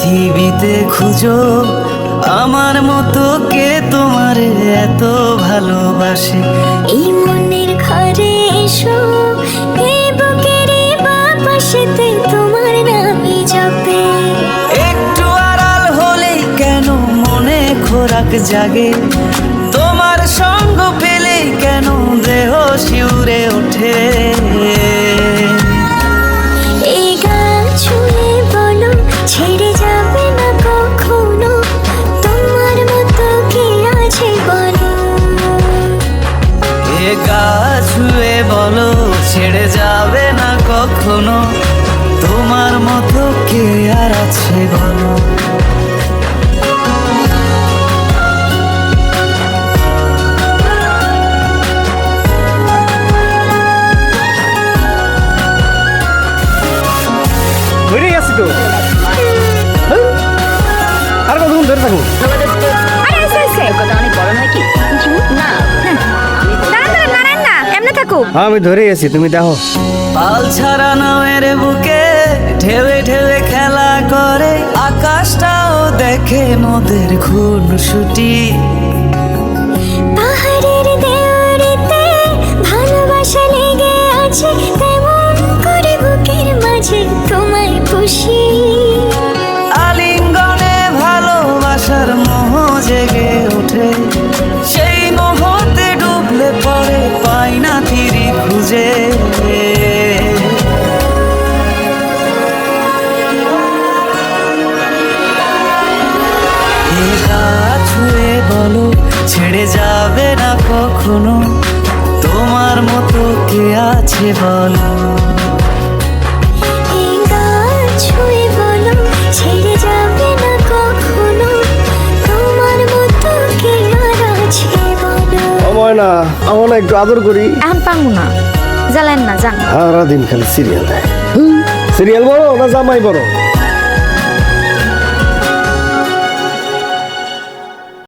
পৃথিবীতে খুঁজো আমার মতো কে তোমার এত ভালোবাসে। এই মনের ঘরে এসো, এই বুকের বাপাশেতে তোমার নামই জপে। একটু আড়াল হলেই কেন মনে খোরাক জাগে, তোমার সঙ্গ পেলেই কেন দেহ শিউরে ওঠে। এই গান ছুঁয়ে বলো ছেড়ে যাবে না কখনো, তোমার মতো কে আছে বলো। এ গা ছুঁয়ে বলো ছেড়ে যাবে না কখনো, তোমার মতো কে আর আছে বলো। ধরে গেছি তো, আর কতক্ষণ ধরে থাকবো? আমি ধরে গেছি, তুমি দেখো। পাল ছাড়া নামের বুকে ঢেউে ঢেউে খেলা করে, আকাশটাও দেখে মোদের খুনসুটি। পাহাড়ের দেওয়ারিতে ভালোবাসা লেগে আছে, তেমন করে বুকের মাঝে তোমায় পুষি। আলিঙ্গনে ভালোবাসার মোহ জেগে ওঠে, সেই মোহতে ডুবলে পরে পাই না ফিরি খুঁজে। এ গা ছুঁয়ে বলো ছেড়ে যাবে না কখনো, তোমার মতো কে আছে বলো। এই গান ছুঁয়ে বলো ছেড়ে যাবে না কখনো, তোমার মতো কে আর আছে বলো। সময় না, আমার একটু আদর করি। এখন পারবো না, জ্বালেন না, যান। সারাদিন খালি সিরিয়াল দেয়। সিরিয়াল বড় না জামাই বড়?